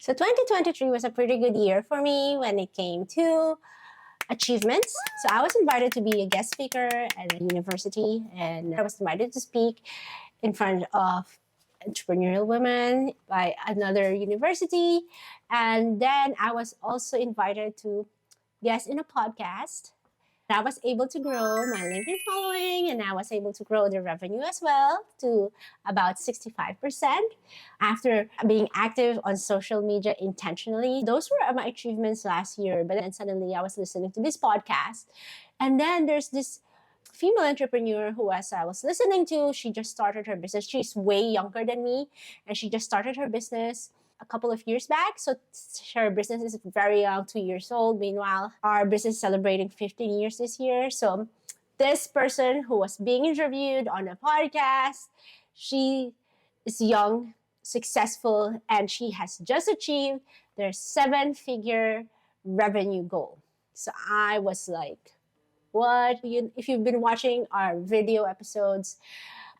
So 2023 was a pretty good year for me when it came to achievements. So I was invited to be a guest speaker at a university, and I was invited to speak in front of entrepreneurial women by another university. And then I was also invited to guest in a podcast. I was able to grow my LinkedIn following, and I was able to grow the revenue as well to about 65% after being active on social media intentionally. Those were my achievements last year. But then suddenly I was listening to this podcast. And then there's this female entrepreneur who, as I was listening to, she just started her business. She's way younger than me, and she just started her business a couple of years back. So her business is very young, 2 years old. Meanwhile, our business is celebrating 15 years this year. So this person who was being interviewed on a podcast, she is young, successful, and she has just achieved their 7-figure revenue goal. So I was like, what? If you've been watching our video episodes,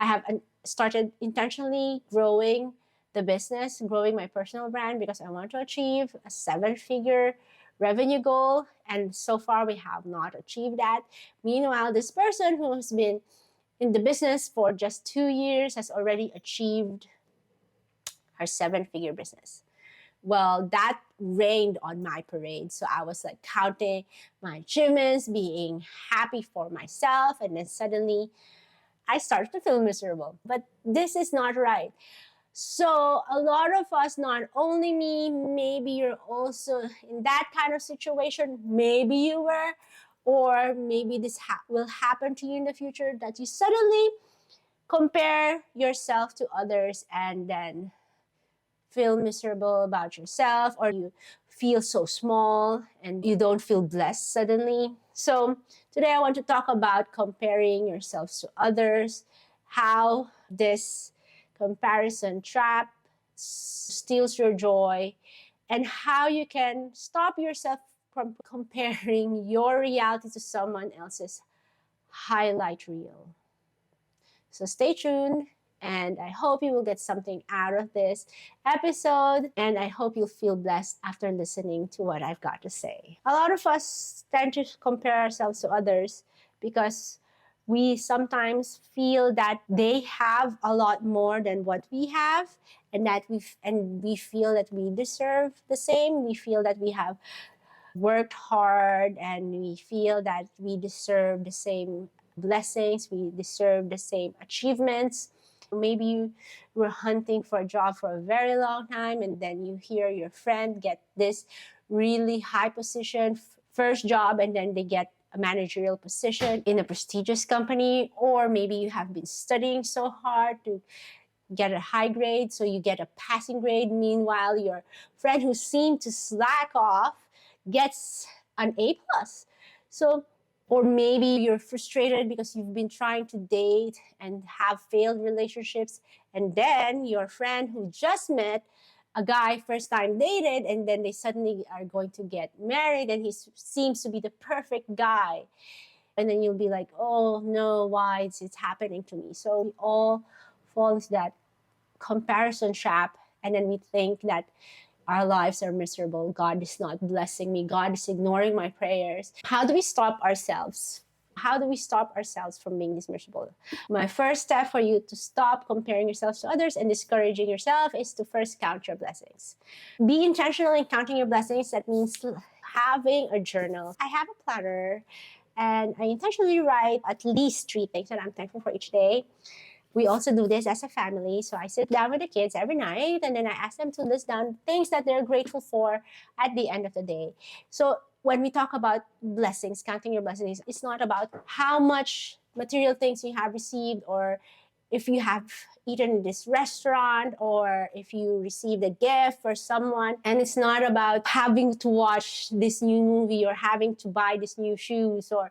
I have started intentionally growing the business, growing my personal brand because I want to achieve a 7-figure revenue goal. And so far, we have not achieved that. Meanwhile, this person who has been in the business for just 2 years has already achieved her 7-figure business. Well, that rained on my parade. So I was like counting my achievements, being happy for myself. And then suddenly I started to feel miserable. But this is not right. So a lot of us, not only me, maybe you're also in that kind of situation. Maybe you were, or maybe this will happen to you in the future, that you suddenly compare yourself to others and then feel miserable about yourself, or you feel so small and you don't feel blessed suddenly. So today I want to talk about comparing yourselves to others, how this comparison trap steals your joy, and how you can stop yourself from comparing your reality to someone else's highlight reel. So stay tuned, and I hope you will get something out of this episode, and I hope you'll feel blessed after listening to what I've got to say. A lot of us tend to compare ourselves to others because we sometimes feel that they have a lot more than what we have, and we feel that we deserve the same. We feel that we have worked hard, and we feel that we deserve the same blessings, we deserve the same achievements. Maybe you were hunting for a job for a very long time, and then you hear your friend get this really high position, first job, and then they get a managerial position in a prestigious company. Or maybe you have been studying so hard to get a high grade, so you get a passing grade. Meanwhile, your friend who seemed to slack off gets an A plus. So, or maybe you're frustrated because you've been trying to date and have failed relationships, and then your friend who just met a guy first time dated, and then they suddenly are going to get married, and he seems to be the perfect guy. And then you'll be like, oh no, why is it happening to me? So we all fall into that comparison trap, and then we think that our lives are miserable. God is not blessing me. God is ignoring my prayers. How do we stop ourselves? How do we stop ourselves from being this miserable? My first step for you to stop comparing yourselves to others and discouraging yourself is to first count your blessings. Be intentional in counting your blessings. That means having a journal. I have a planner, and I intentionally write at least 3 things that I'm thankful for each day. We also do this as a family. So I sit down with the kids every night, and then I ask them to list down things that they're grateful for at the end of the day. So when we talk about blessings, counting your blessings, it's not about how much material things you have received, or if you have eaten in this restaurant, or if you received a gift for someone. And it's not about having to watch this new movie, or having to buy these new shoes, or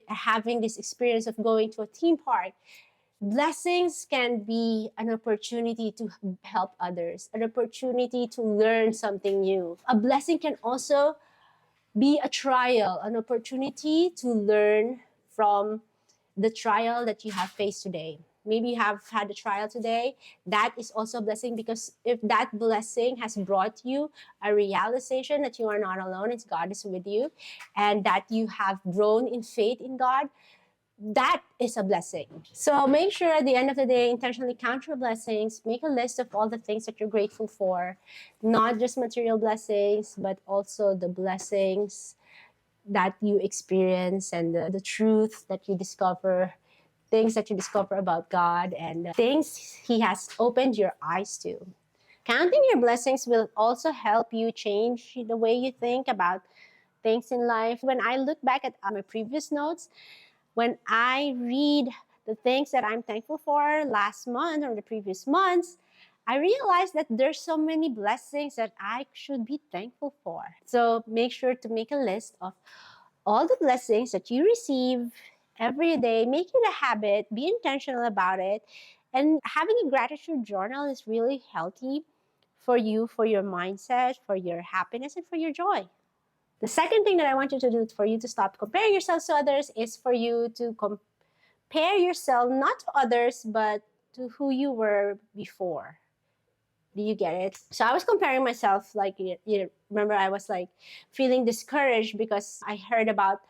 having this experience of going to a theme park. Blessings can be an opportunity to help others, an opportunity to learn something new. A blessing can also be a trial, an opportunity to learn from the trial that you have faced today. maybe you have had a trial today, that is also a blessing, because if that blessing has brought you a realization that you are not alone, it's God is with you, and that you have grown in faith in God, that is a blessing. So make sure at the end of the day, intentionally count your blessings, make a list of all the things that you're grateful for, not just material blessings, but also the blessings that you experience, and the truth that you discover, things that you discover about God, and things He has opened your eyes to. Counting your blessings will also help you change the way you think about things in life. When I look back at my previous notes, when I read the things that I'm thankful for last month or the previous months, I realized that there's so many blessings that I should be thankful for. So make sure to make a list of all the blessings that you receive every day. Make it a habit, be intentional about it. And having a gratitude journal is really healthy for you, for your mindset, for your happiness, and for your joy. The second thing that I want you to do for you to stop comparing yourselves to others is for you to compare yourself not to others, but to who you were before. Do you get it? So I was comparing myself, like, you remember, I was like feeling discouraged because I heard about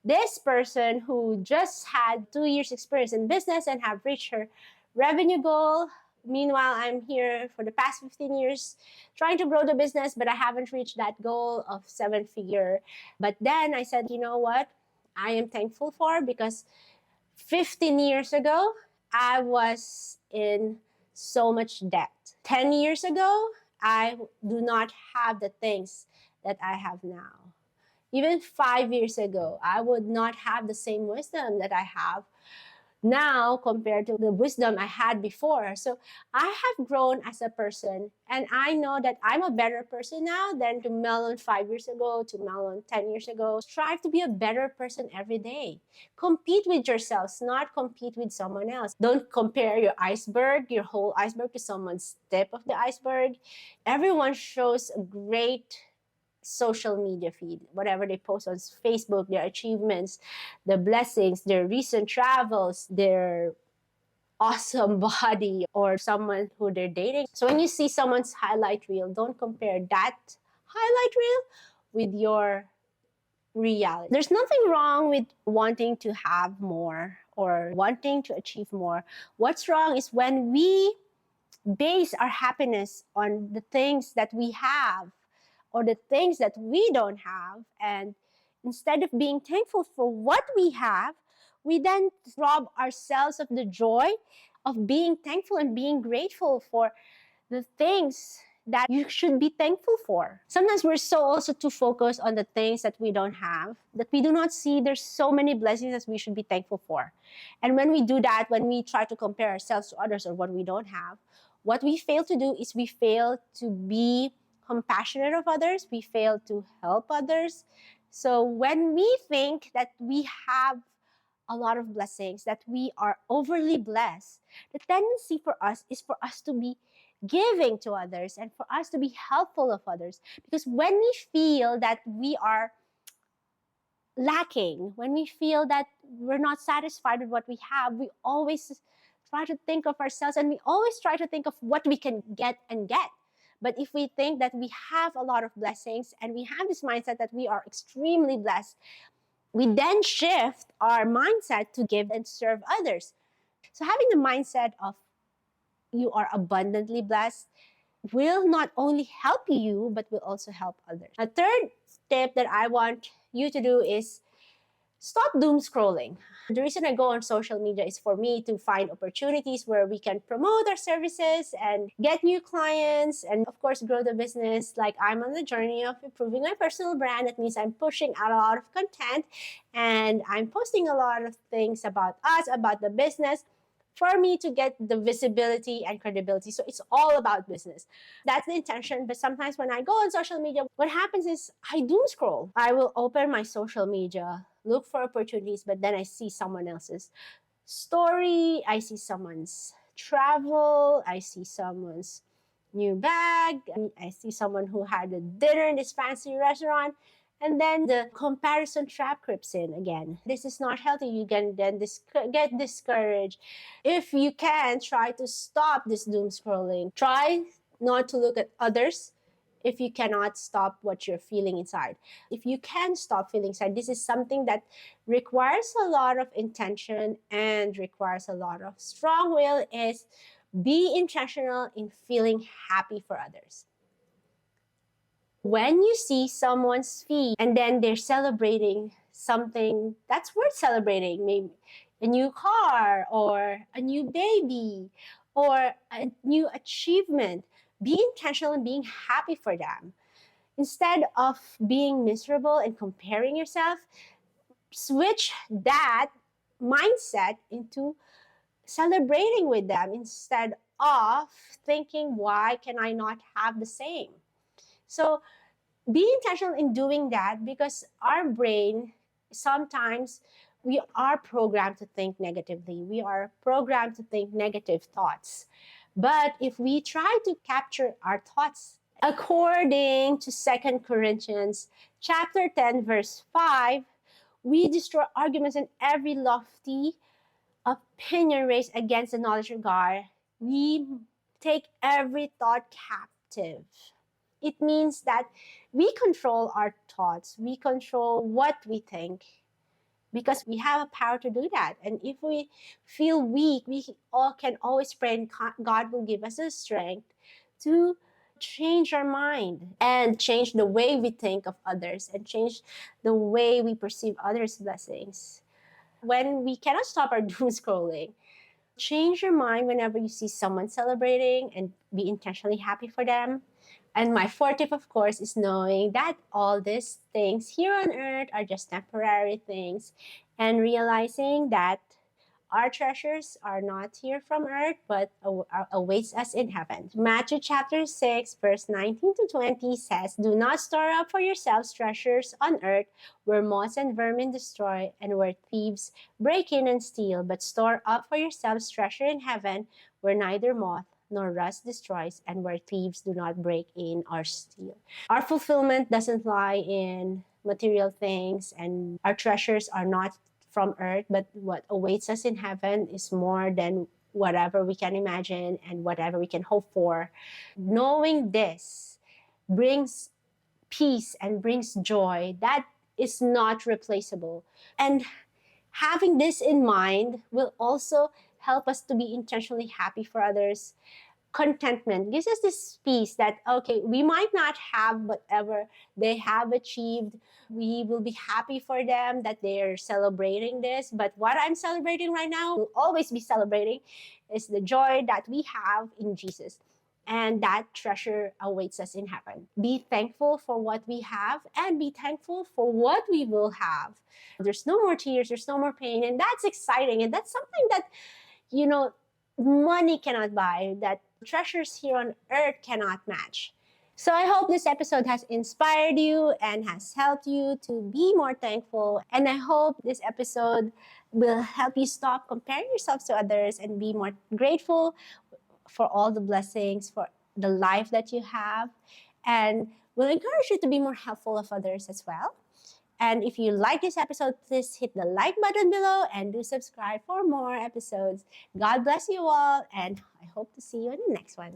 this person who just had 2 years experience in business and have reached her revenue goal. Meanwhile, I'm here for the past 15 years trying to grow the business, but I haven't reached that goal of 7-figure. But then I said, you know what? I am thankful for, because 15 years ago, I was in so much debt. 10 years ago, I do not have the things that I have now. Even 5 years ago, I would not have the same wisdom that I have now compared to the wisdom I had before. So I have grown as a person, and I know that I'm a better person now than to Melon 5 years ago, to Melon 10 years ago. Strive to be a better person every day. Compete with yourselves, not compete with someone else. Don't compare your iceberg, your whole iceberg, to someone's tip of the iceberg. Everyone shows a great social media feed, whatever they post on Facebook, their achievements, their blessings, their recent travels, their awesome body, or someone who they're dating. So when you see someone's highlight reel, don't compare that highlight reel with your reality. There's nothing wrong with wanting to have more or wanting to achieve more. What's wrong is when we base our happiness on the things that we have or the things that we don't have. And instead of being thankful for what we have, we then rob ourselves of the joy of being thankful and being grateful for the things that you should be thankful for. Sometimes we're so also too focused on the things that we don't have, that we do not see there's so many blessings that we should be thankful for. And when we do that, when we try to compare ourselves to others or what we don't have, what we fail to do is we fail to be compassionate of others, we fail to help others. So when we think that we have a lot of blessings, that we are overly blessed, the tendency for us is for us to be giving to others and for us to be helpful of others. Because when we feel that we are lacking, when we feel that we're not satisfied with what we have, we always try to think of ourselves, and we always try to think of what we can get and get. But if we think that we have a lot of blessings and we have this mindset that we are extremely blessed, we then shift our mindset to give and serve others. So having the mindset of you are abundantly blessed will not only help you, but will also help others. A third tip that I want you to do is stop doom scrolling. The reason I go on social media is for me to find opportunities where we can promote our services and get new clients and, of course, grow the business. Like, I'm on the journey of improving my personal brand. That means I'm pushing out a lot of content and I'm posting a lot of things about us, about the business, for me to get the visibility and credibility. So it's all about business. That's the intention. But sometimes when I go on social media, what happens is I doom scroll. I will open my social media, look for opportunities, but then I see someone else's story. I see someone's travel. I see someone's new bag. I see someone who had a dinner in this fancy restaurant. And then the comparison trap creeps in again. This is not healthy. You can then get discouraged. If you can, try to stop this doom scrolling. Try not to look at others if you cannot stop what you're feeling inside. If you can stop feeling sad, this is something that requires a lot of intention and requires a lot of strong will, is be intentional in feeling happy for others. When you see someone's feed and then they're celebrating something that's worth celebrating, maybe a new car or a new baby or a new achievement, be intentional in being happy for them. Instead of being miserable and comparing yourself, switch that mindset into celebrating with them instead of thinking, why can I not have the same? So be intentional in doing that, because our brain, sometimes we are programmed to think negatively. We are programmed to think negative thoughts. But if we try to capture our thoughts, according to 2 Corinthians chapter 10, verse 5, we destroy arguments and every lofty opinion raised against the knowledge of God. We take every thought captive. It means that we control our thoughts. We control what we think, because we have a power to do that. And if we feel weak, we all can always pray, and God will give us the strength to change our mind and change the way we think of others and change the way we perceive others' blessings. When we cannot stop our doom scrolling, change your mind whenever you see someone celebrating and be intentionally happy for them. And my fourth tip, of course, is knowing that all these things here on earth are just temporary things, and realizing that our treasures are not here from earth, but awaits us in heaven. Matthew chapter 6, verse 19 to 20 says, "Do not store up for yourselves treasures on earth, where moths and vermin destroy, and where thieves break in and steal, but store up for yourselves treasure in heaven, where neither moth nor rust destroys, and where thieves do not break in or steal." Our fulfillment doesn't lie in material things, and our treasures are not from earth, but what awaits us in heaven is more than whatever we can imagine and whatever we can hope for. Knowing this brings peace and brings joy that is not replaceable. And having this in mind will also help us to be intentionally happy for others. Contentment gives us this peace that, okay, we might not have whatever they have achieved. We will be happy for them that they're celebrating this. But what I'm celebrating right now, will always be celebrating, is the joy that we have in Jesus. And that treasure awaits us in heaven. Be thankful for what we have and be thankful for what we will have. There's no more tears, there's no more pain. And that's exciting. And that's something that, money cannot buy, that treasures here on earth cannot match. So I hope this episode has inspired you and has helped you to be more thankful. And I hope this episode will help you stop comparing yourselves to others and be more grateful for all the blessings, for the life that you have, and will encourage you to be more helpful of others as well. And if you like this episode, please hit the like button below and do subscribe for more episodes. God bless you all, and I hope to see you in the next one.